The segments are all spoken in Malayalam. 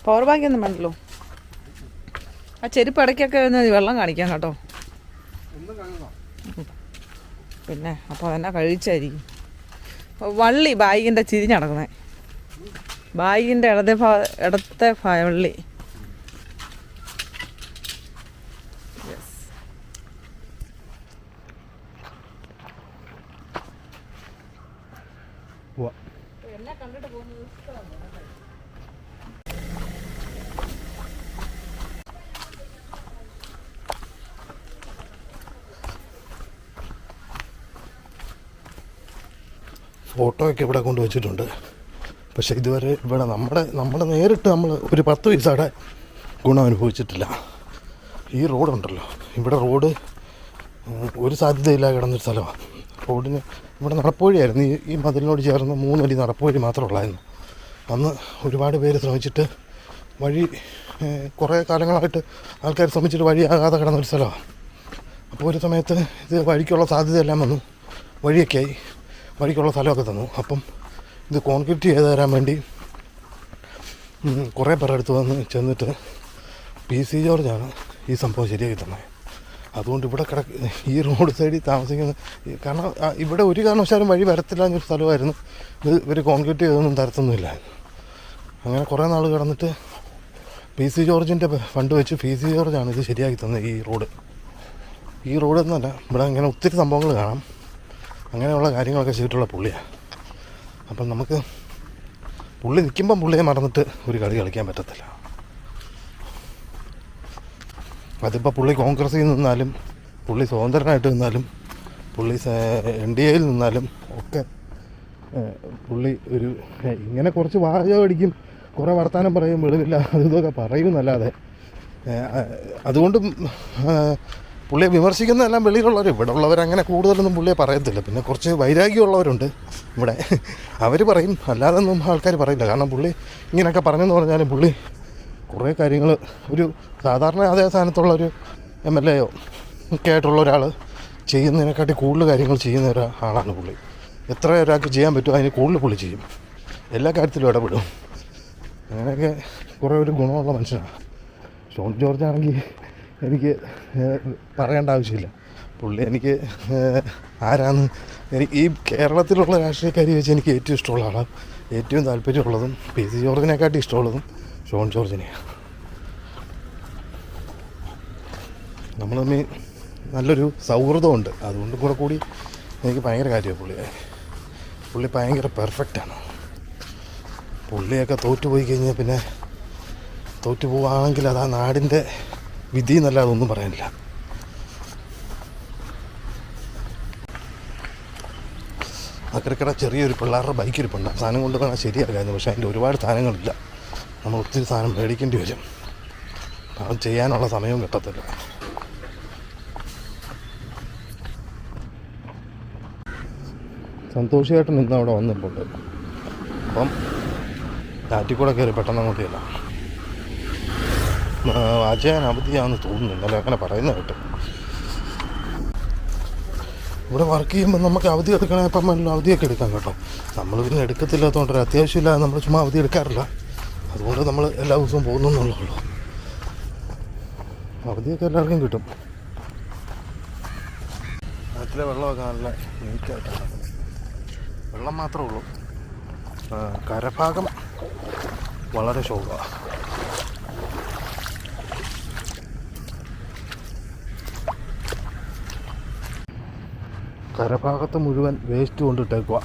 പവർ ബാങ്ക് ഒന്നും വേണ്ടല്ലോ. ആ ചെരുപ്പ് ഇടയ്ക്കൊക്കെ വെള്ളം കാണിക്കാം കേട്ടോ. പിന്നെ അപ്പോൾ അതെന്നാ കഴിച്ചായിരിക്കും. വള്ളി ബാഗിൻ്റെ ചിരിഞ്ഞടക്കണേ, ബാഗിൻ്റെ ഇടത്തെ വള്ളി. എന്നെ കണ്ടിട്ട് പോകുന്നത് ഫോട്ടോയൊക്കെ ഇവിടെ കൊണ്ടുവച്ചിട്ടുണ്ട്. പക്ഷേ ഇതുവരെ ഇവിടെ നമ്മുടെ നേരിട്ട് നമ്മൾ ഒരു 10 പൈസയുടെ ഗുണം അനുഭവിച്ചിട്ടില്ല. ഈ റോഡുണ്ടല്ലോ, ഇവിടെ റോഡ് ഒരു സാധ്യതയില്ലാതെ കിടന്നൊരു സ്ഥലമാണ്. റോഡിന് ഇവിടെ നടപ്പുവഴിയായിരുന്നു. ഈ മതിലിനോട് ചേർന്ന് 3 അടി നടപ്പുവഴി മാത്രമേ ഉള്ളായിരുന്നു. അന്ന് ഒരുപാട് പേര് ശ്രമിച്ചിട്ട് വഴി കുറേ കാലങ്ങളായിട്ട് ആൾക്കാർ ശ്രമിച്ചിട്ട് വഴിയാകാതെ കിടന്നൊരു സ്ഥലമാണ്. അപ്പോൾ ഒരു സമയത്ത് ഇത് വഴിക്കുള്ള സാധ്യതയെല്ലാം വന്നു, വഴിയൊക്കെ ആയി, വഴിക്കുള്ള സ്ഥലമൊക്കെ തന്നു. അപ്പം ഇത് കോൺക്രീറ്റ് ചെയ്ത് തരാൻ വേണ്ടി കുറേ പേരുടെ അടുത്ത് വന്ന് ചെന്നിട്ട് PC ജോർജാണ് ഈ സംഭവം ശരിയാക്കി തന്നത്. അതുകൊണ്ട് ഇവിടെ ഈ റോഡ് സൈഡിൽ താമസിക്കുന്ന, കാരണം ഇവിടെ ഒരു കാരണവശാലും വഴി വരത്തില്ല എന്നൊരു സ്ഥലമായിരുന്നു. ഇത് ഇവർ കോൺക്രീറ്റ് ചെയ്തൊന്നും തരത്തൊന്നുമില്ലായിരുന്നു. അങ്ങനെ കുറേ നാൾ കിടന്നിട്ട് PC ജോർജിൻ്റെ ഫണ്ട് വെച്ച് PC ജോർജാണ് ഇത് ശരിയാക്കി തന്നത്. ഈ റോഡ് എന്നല്ല, ഇവിടെ ഇങ്ങനെ ഒത്തിരി സംഭവങ്ങൾ കാണാം. അങ്ങനെയുള്ള കാര്യങ്ങളൊക്കെ ചെയ്തിട്ടുള്ള പുള്ളിയാണ്. അപ്പം നമുക്ക് പുള്ളി നിൽക്കുമ്പം പുള്ളിയെ മറന്നിട്ട് ഒരു കളി കളിക്കാൻ പറ്റത്തില്ല. അതിപ്പോൾ പുള്ളി കോൺഗ്രസ്സിൽ നിന്നാലും, പുള്ളി സ്വതന്ത്രനായിട്ട് നിന്നാലും, പുള്ളി NDAയിൽ നിന്നാലും ഒക്കെ പുള്ളി ഒരു ഇങ്ങനെ കുറച്ച് വാചകം അടിക്കും, കുറേ വർത്തമാനം പറയും, വെളിവില്ല ഇതൊക്കെ പറയുമെന്നല്ലാതെ അതുകൊണ്ട് പുള്ളിയെ വിമർശിക്കുന്നതെല്ലാം വെളിയിലുള്ളവർ. ഇവിടെ ഉള്ളവരങ്ങനെ കൂടുതലൊന്നും പുള്ളിയെ പറയത്തില്ല. പിന്നെ കുറച്ച് വൈരാഗ്യമുള്ളവരുണ്ട് ഇവിടെ, അവർ പറയും, അല്ലാതൊന്നും ആൾക്കാർ പറയില്ല. കാരണം പുള്ളി ഇങ്ങനെയൊക്കെ പറഞ്ഞെന്ന് പറഞ്ഞാലും പുള്ളി കുറേ കാര്യങ്ങൾ ഒരു സാധാരണ അതേ സ്ഥാനത്തുള്ളൊരു MLA ഒക്കെ ആയിട്ടുള്ള ഒരാൾ ചെയ്യുന്നതിനെക്കാട്ടി കൂടുതൽ കാര്യങ്ങൾ ചെയ്യുന്ന ഒരാളാണ് പുള്ളി. എത്ര ഒരാൾക്ക് ചെയ്യാൻ പറ്റുമോ അതിന് കൂടുതൽ പുള്ളി ചെയ്യും, എല്ലാ കാര്യത്തിലും ഇടപെടും. അങ്ങനെയൊക്കെ കുറേ ഒരു ഗുണമുള്ള മനുഷ്യനാണ്. ഷോൺ ജോർജ് ആണെങ്കിൽ എനിക്ക് പറയേണ്ട ആവശ്യമില്ല. പുള്ളി എനിക്ക് ആരാന്ന് ഈ കേരളത്തിലുള്ള രാഷ്ട്രീയക്കാരി വെച്ച് എനിക്ക് ഏറ്റവും ഇഷ്ടമുള്ള ആളാണ്. ഏറ്റവും താല്പര്യമുള്ളതും PC ജോർജിനെക്കാട്ടി ഇഷ്ടമുള്ളതും ഷോൺ ജോർജിനെയാണ്. നമ്മൾ തമ്മിൽ നല്ലൊരു സൗഹൃദമുണ്ട്. അതുകൊണ്ട് കൂടി എനിക്ക് ഭയങ്കര കാര്യമാണ്. പുള്ളി ഭയങ്കര പെർഫെക്റ്റാണ്. പുള്ളിയൊക്കെ തോറ്റുപോയി കഴിഞ്ഞാൽ പിന്നെ തോറ്റുപോവുകയാണെങ്കിൽ അത് ആ നാടിൻ്റെ വിധി എന്നല്ല, അതൊന്നും പറയാനില്ല. അക്കരക്കട ചെറിയൊരു പിള്ളേരുടെ ബൈക്ക് ഇരിപ്പുണ്ട്. സാധനം കൊണ്ട് വേണം ശരിയാക്കായിരുന്നു. പക്ഷേ അതിൻ്റെ ഒരുപാട് സാധനങ്ങളില്ല. നമ്മൾ ഒത്തിരി സാധനം മേടിക്കേണ്ടി വരും. അത് ചെയ്യാനുള്ള സമയവും കിട്ടത്തില്ല. സന്തോഷമായിട്ട് നിന്ന് അവിടെ വന്നിട്ടുണ്ട്. അപ്പം കാറ്റിക്കൂടെ കയറി പെട്ടെന്ന് അങ്ങോട്ട് ചെല്ലാം. അജയൻ അവധിയാണെന്ന് തോന്നുന്നു, ഇന്നലെ അങ്ങനെ പറയുന്നത് കേട്ടോ. ഇവിടെ വർക്ക് ചെയ്യുമ്പോൾ നമുക്ക് അവധി എടുക്കണേ, ഇപ്പം അവധിയൊക്കെ എടുക്കാം കേട്ടോ. നമ്മൾ പിന്നെ എടുക്കത്തില്ലാത്തതുകൊണ്ട് അത്യാവശ്യമില്ലാതെ നമ്മൾ ചുമ്മാ അവധി എടുക്കാറില്ല. അതുകൊണ്ട് നമ്മൾ എല്ലാ ദിവസവും പോകുന്നുള്ളൂ. അവധിയൊക്കെ എല്ലാവർക്കും കിട്ടും. നാട്ടിലെ വെള്ളമൊക്കെ നല്ല നീറ്റായിട്ടാണ്. വെള്ളം മാത്രമേ ഉള്ളൂ, കരഭാഗം വളരെ ശോകമാണ്. കരഭാഗത്ത് മുഴുവൻ വേസ്റ്റ് കൊണ്ടിട്ടേക്കുക.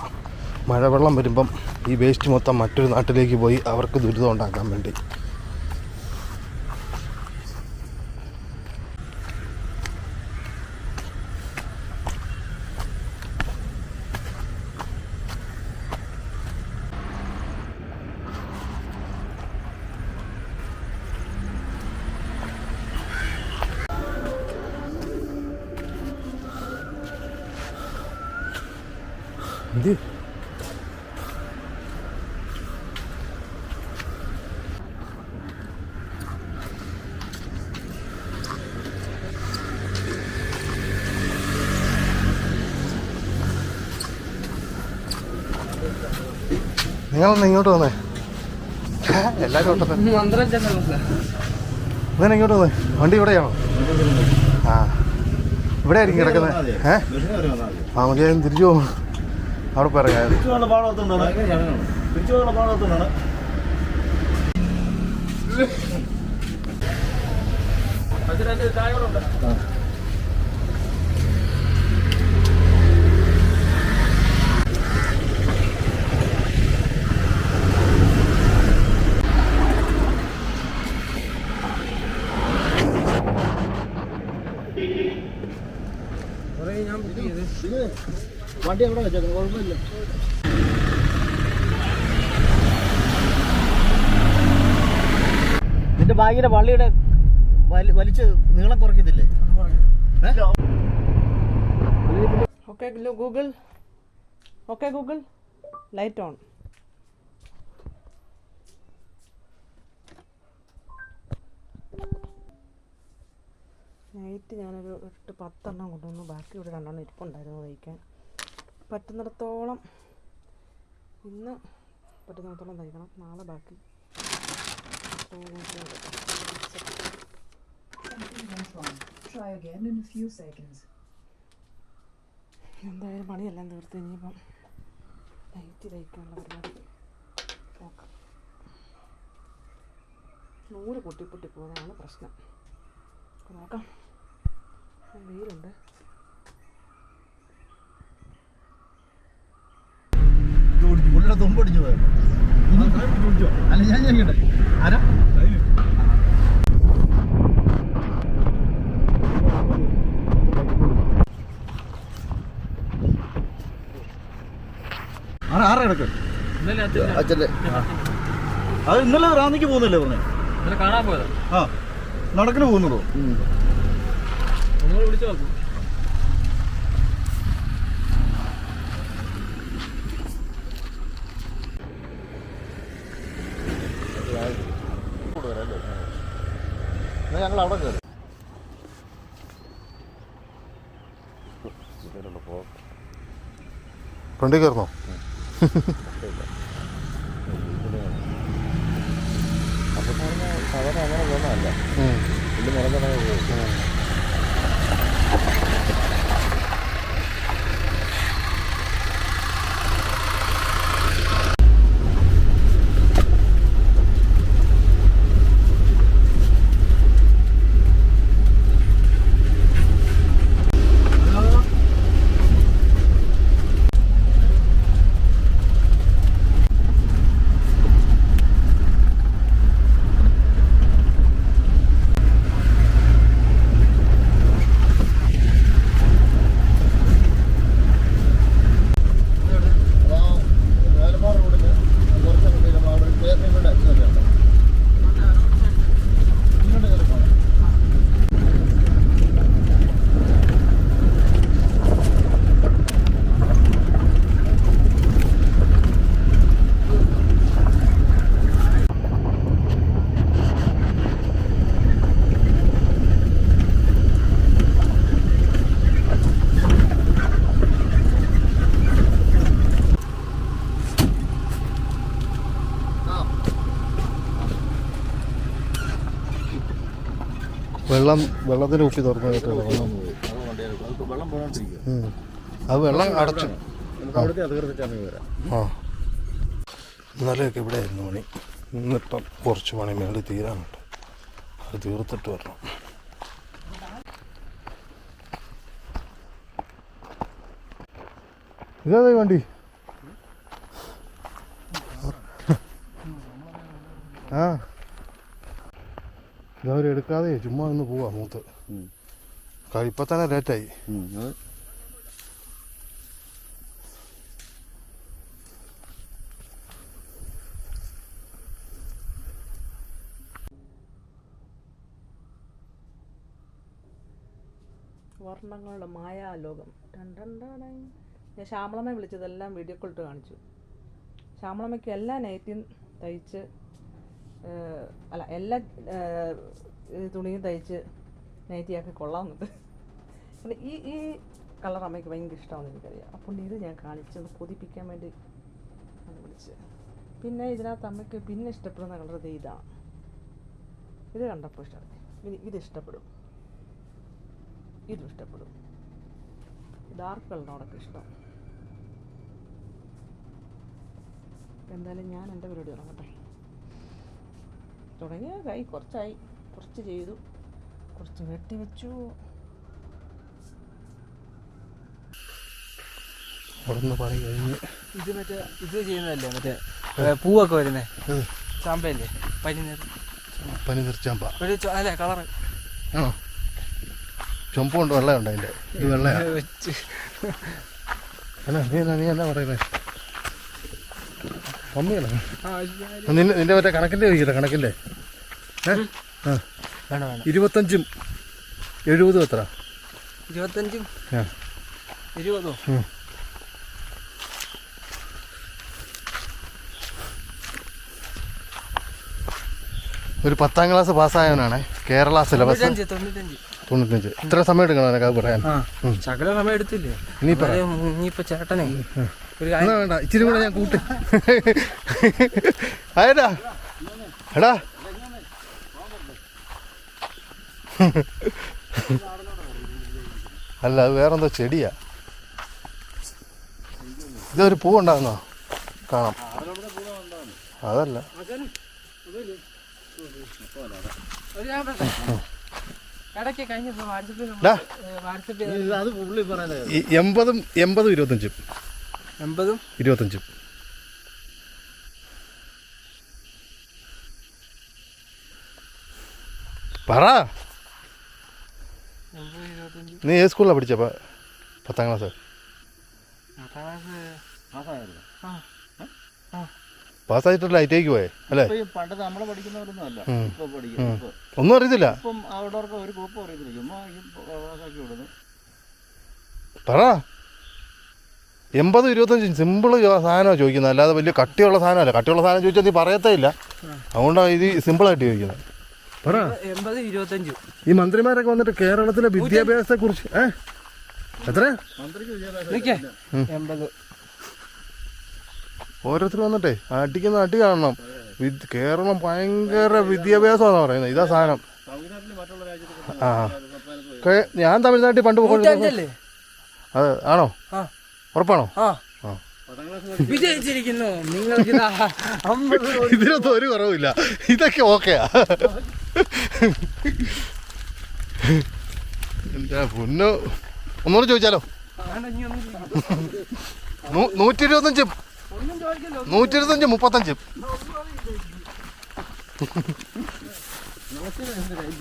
മഴവെള്ളം വരുമ്പം ഈ വേസ്റ്റ് മൊത്തം മറ്റൊരു നാട്ടിലേക്ക് പോയി അവർക്ക് ദുരിതം ഉണ്ടാക്കാൻ വേണ്ടി. ഇത് നിങ്ങളൊന്ന് ഇങ്ങോട്ട് വന്നേ. എല്ലാവരും ഓട്ടത്തെ അങ്ങനെ ഇങ്ങോട്ട് വന്നേ. വണ്ടി ഇവിടെയാണോ? ആ ഇവിടെ ആയിരിക്കും കിടക്കുന്നത്. ആ മതിയായും തിരിച്ചു പോകും. അവിടെ പറയാം. വണ്ടി എവിടെ വെച്ചേക്കണം? കുഴപ്പമില്ല. നിന്റെ ബാഗിന്റെ വള്ളിയുടെ വലിച്ച് നീളം കുറയ്ക്കത്തില്ലേ? Okay Google, okay Google, light on. Night ഞാനൊരു 8-10 കൊണ്ടുവന്നു. ബാക്കി ഇവിടെ 2 ഇരിപ്പുണ്ടായിരുന്നു തയ്ക്കാൻ. പറ്റുന്നിടത്തോളം ഇന്ന് പറ്റുന്നിടത്തോളം തയ്ക്കണം. നാളെ ബാക്കി. എന്തായാലും പണിയെല്ലാം തീർത്ത് ഇനിയിപ്പം നൈറ്റ് തയ്ക്കാനുള്ള പരിപാടി നോക്കാം. നൂല് പൊട്ടി പോകുന്നതാണ് പ്രശ്നം. നോക്കാം. വെയിലുണ്ട്. തുമ്പടിച്ചു പോയോ? അല്ല ഞാൻ ചോദിക്കട്ടെ, ആരാ ആരാ കിടക്ക്? അച്ഛല്ലേ? അത് ഇന്നലെ റാന്നിക്ക് പോകുന്നല്ലേ പറഞ്ഞേ? കാണാൻ പോയതാ. ആ നടക്കിന് പോകുന്നുള്ളൂ. വിളിച്ചു നോക്കും. ഞങ്ങൾ അവിടെ കയറി. ഫ്രണ്ടിൽ കയറണോ? സാധാരണ അങ്ങനെ പോകുന്നതല്ല. ഇത് നിലനിർത്താൻ വെള്ളത്തിന് കുപ്പി തുറന്നു കേട്ടോ. വെള്ളം പോകാണ്ടിരിക്കുക. അത് വെള്ളം അടച്ചു. അവിടുത്തെ അധികൃതരാണ് വരാം. ആ ഇന്നലെയൊക്കെ ഇവിടെ ആയിരുന്നു പണി. ഇന്നിപ്പം കുറച്ച് പണി മേളിൽ തീരാനുണ്ട്. അത് തീർത്തിട്ട് വരണം. ഇതേ വണ്ടി. ആ ഇതവരെടുക്കാതെ ചുമ്മാ ഒന്ന് പോവാ മൂത്ത്. ഇപ്പം തന്നെ ലേറ്റായി. വർണ്ണങ്ങളുടെ മായാലോകം. ഞാൻ ശ്യാമളമ്മ വിളിച്ചതെല്ലാം വീഡിയോ കോളിട്ട് കാണിച്ചു. ശ്യാമളമ്മയ്ക്ക് എല്ലാ നൈറ്റിയും തയ്ച്ച് എല്ലാ തുണിയും തയ്ച്ച് നൈറ്റിയാക്കി കൊള്ളാമെന്നുണ്ട്. പിന്നെ ഈ കളർ അമ്മയ്ക്ക് ഭയങ്കര ഇഷ്ടമാണെന്ന് എനിക്കറിയാം. അപ്പോൾ ഇത് ഞാൻ കാണിച്ചൊന്ന് കൊതിപ്പിക്കാൻ വേണ്ടി വിളിച്ച് പിന്നെ ഇതിനകത്ത് അമ്മയ്ക്ക് പിന്നെ ഇഷ്ടപ്പെടുന്ന കളർ ഇതാണ്. ഇത് കണ്ടപ്പോൾ ഇഷ്ടപ്പെടും. ഇത് ഇഷ്ടപ്പെടും, ഇതും ഇഷ്ടപ്പെടും. ഡാർക്ക് കളറിനോടൊക്കെ ഇഷ്ടം. എന്തായാലും ഞാൻ എൻ്റെ പരിപാടി തുടങ്ങട്ടെ. തുടങ്ങിയ കുറച്ചായി, കുറച്ച് ചെയ്തു, കുറച്ച് വെട്ടി വെച്ചു. ഇത് മറ്റേ ഇത് ചെയ്യുന്നതല്ലേ, മറ്റേ പൂവൊക്കെ വരുന്നേ ചാമ്പയല്ലേ, പനിനീർ ചാമ്പ അല്ലേ കളറ്? ആണോ? ചുമപ്പ് കൊണ്ട് വെള്ളമുണ്ട് അതിൻ്റെ. ഇത് വെള്ളയാണ്. നീ എന്നാ പറയുന്നത്? മമ്മിയാണോ? നിന്റെ മറ്റേ കണക്കിൻ്റെ ചോദിക്കട്ടെ, കണക്കിൻ്റെ 25ഉം 70 എത്ര? 25ഉം 20. ഒരു 10ാം ക്ലാസ് പാസ്സായവനാണ്. കേരള സിലബസ് 95. ഇത്ര സമയം എടുക്കണം എനിക്ക് അത് പറയാൻ. ശകല സമയം എടുത്തില്ലേ? ഇനിയിപ്പോ ചേട്ടനെ വേണ്ട, ഇച്ചിരി കൂടെ ഞാൻ കൂട്ടി. ആയടാ എടാ, അല്ല അത് വേറെന്തോ ചെടിയാ. ഇതൊരു പൂ ഉണ്ടാകുന്നോ? കാണാം. അതല്ല, 80ഉം 25ഉം 25ഉം. പറ, നീ ഏത് സ്കൂളിലാണ് പഠിച്ചപ്പോ? 10ാം ക്ലാസ് പാസ്സായിട്ടല്ല ഐറ്റേക്ക് പോയേ അല്ലേ? പണ്ടത്തെ നമ്മളെ പഠിക്കുന്നവരൊന്നും അല്ല. ഒന്നും അറിയത്തില്ല. ഒരു ഗ്രൂപ്പ് അറിയത്തില്ല. ചുമ്മാ പാസ്സാക്കി വിടുന്നു. പറ. 80, 25 സിമ്പിള് സാധനമാണ് ചോദിക്കുന്നത്, അല്ലാതെ വലിയ കട്ടിയുള്ള സാധനമല്ല. കട്ടിയുള്ള സാധനം ചോദിച്ചാൽ നീ പറയത്തേ ഇല്ല. അതുകൊണ്ടാണ് ഇത് സിമ്പിളായിട്ട് ചോദിക്കുന്നത്. പറ. 80, 25. ഈ മന്ത്രിമാരൊക്കെ വന്നിട്ട് കേരളത്തിലെ വിദ്യാഭ്യാസത്തെ കുറിച്ച് എത്ര? ഓരോരുത്തർ വന്നിട്ടേ അടിക്കുന്ന അടി കാണണം. കേരളം ഭയങ്കര വിദ്യാഭ്യാസമാണെന്ന് പറയുന്നത്. ഇതാ സാധനം. ആ, ഞാൻ തമിഴ്നാട്ടിൽ പണ്ട് പോയി. അത് ആണോ? ഉറപ്പാണോ? വിജയിച്ചിരിക്കുന്നു. ഇതിനൊന്നും ഒരു കുറവില്ല. ഇതൊക്കെ ഓക്കെയാ. എന്താ പൊന്നോ, ഒന്നുകൂടെ ചോദിച്ചാലോ? 125, 125, 35.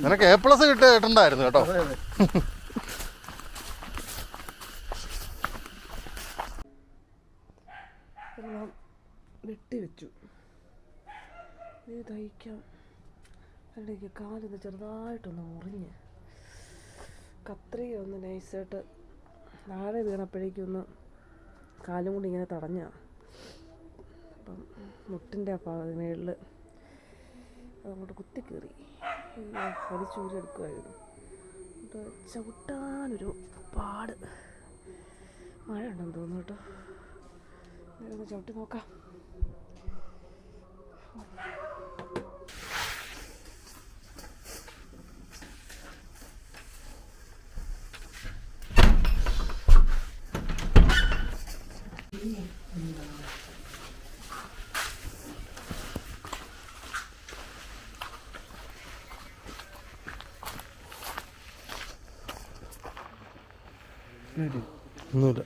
നിനക്ക് A+ കിട്ടുണ്ടായിരുന്നു കേട്ടോ. വെട്ടി വെച്ചു. ഇത് തയ്ക്കാം. അല്ലെങ്കിൽ കാലിത് ചെറുതായിട്ടൊന്ന് മുറിഞ്ഞ് കത്രിക ഒന്ന് നൈസായിട്ട് താഴെ വീണപ്പോഴേക്കൊന്ന് കാലും കൊണ്ട് ഇങ്ങനെ തടഞ്ഞ. അപ്പം മുട്ടിൻ്റെ മേളിൽ അതങ്ങോട്ട് കുത്തിക്കീറി വലിച്ചൂരെടുക്കുമായിരുന്നു. ചവിട്ടാനൊരു പാട്. മഴ ഉണ്ടെന്ന് തോന്നുന്നു കേട്ടോ. ഒന്ന് ചവിട്ടി നോക്കാം. ഒന്നുമില്ല.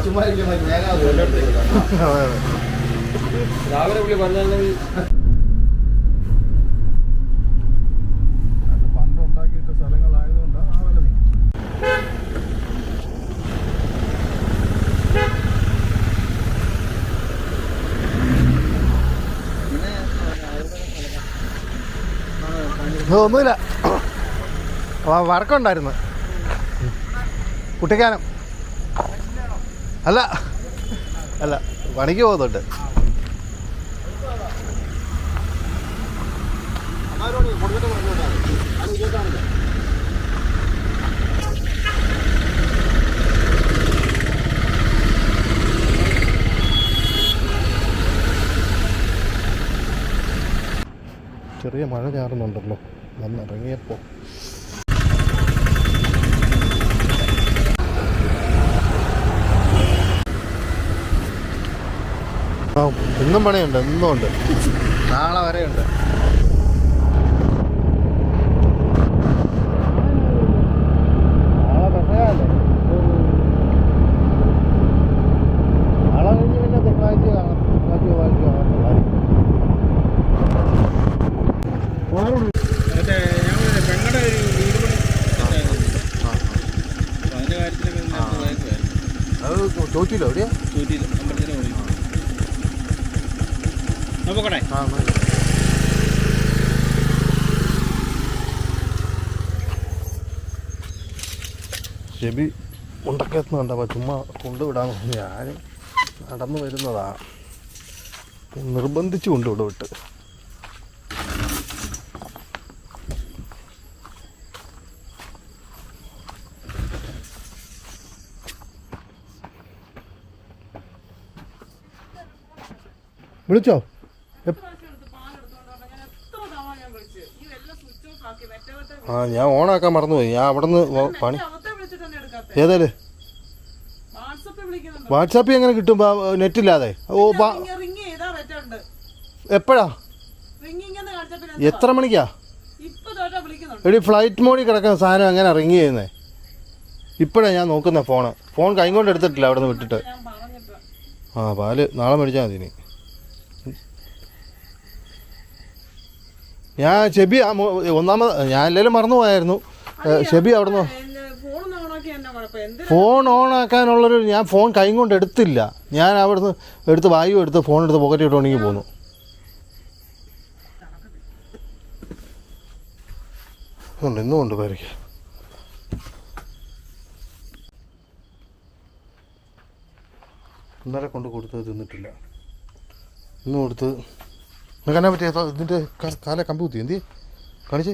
ചുമ്മാ രാവിലെ പുള്ളി പറഞ്ഞാൽ പണ്ടുണ്ടാക്കിയിട്ട സ്ഥലങ്ങളായതുകൊണ്ടാണ് ആ വില നീ ഒന്നുമില്ല വർക്കുണ്ടായിരുന്നു കുട്ടിക്കാനം അല്ല അല്ല പണിക്ക് പോകുന്നുണ്ട് ചെറിയ മഴ ചാറുന്നുണ്ടല്ലോ വന്നിറങ്ങിയപ്പോൾ ആ ഇന്നും പണിയുണ്ട് ഇന്നും ഉണ്ട് നാളെ വരെയുണ്ട് നാളെ പെസകല്ലേ നാളെ കഴിഞ്ഞ് പിന്നെ തിങ്കളാഴ്ച കാണാം തിങ്കളാഴ്ച മറ്റേ ഞങ്ങൾ പെങ്ങളുടെ ഒരു വീട് പണി അതിന്റെ കാര്യത്തിലൊക്കെ അത് ചോദിച്ചില്ലോ എവിടെയാ ചോദിച്ചില്ല അമ്പലത്തിന് പോയി നോക്കട്ടെ. ഷെബി ഉണ്ടക്കെത്തുന്നുണ്ട് അപ്പോൾ ചുമ്മാ കൊണ്ടുവിടാൻ ഞാൻ നടന്നു വരുന്നതാ നിർബന്ധിച്ച് കൊണ്ടുവിടും വിട്ട് വിളിച്ചോ ആ ഞാൻ ഓണാക്കാൻ മറന്നുപോയി ഞാൻ അവിടെ നിന്ന് പണി ഏതായാലും വാട്സാപ്പിൽ എങ്ങനെ കിട്ടും നെറ്റില്ലാതെ ഓ എപ്പോഴാ എത്ര മണിക്കാ എടി ഫ്ലൈറ്റ് മോഡിൽ കിടക്കുന്ന സാധനം എങ്ങനെ റിങ് ചെയ്യുന്നേ ഇപ്പോഴാണ് ഞാൻ നോക്കുന്ന ഫോൺ കൈ കൊണ്ട് എടുത്തിട്ടില്ല അവിടെ നിന്ന് വിട്ടിട്ട് ആ പാല് നാളെ മേടിച്ചാൽ മതി ഇനി ഞാൻ ഷെബി ഒന്നാമത് ഞാൻ എല്ലാവരും മറന്നു പോയായിരുന്നു ഷെബി അവിടെ നിന്ന് ഫോൺ ഓണാക്കാനുള്ളൊരു ഞാൻ ഫോൺ കൈ കൊണ്ട് എടുത്തില്ല ഞാൻ അവിടുന്ന് എടുത്ത് വായു എടുത്ത് ഫോൺ എടുത്ത് പോക്കറ്റ് ഇട്ടുണ്ടെങ്കിൽ പോന്നു ഇന്നും ഉണ്ട് പേരയ്ക്ക് ഇന്നലെ കൊണ്ട് കൊടുത്തത് തിന്നിട്ടില്ല ഇന്ന് കൊടുത്ത് നിനക്ക് എന്നാ പറ്റിയ ഇതിൻ്റെ കാല കമ്പ് കുത്തി എന്തി കാണിച്ച്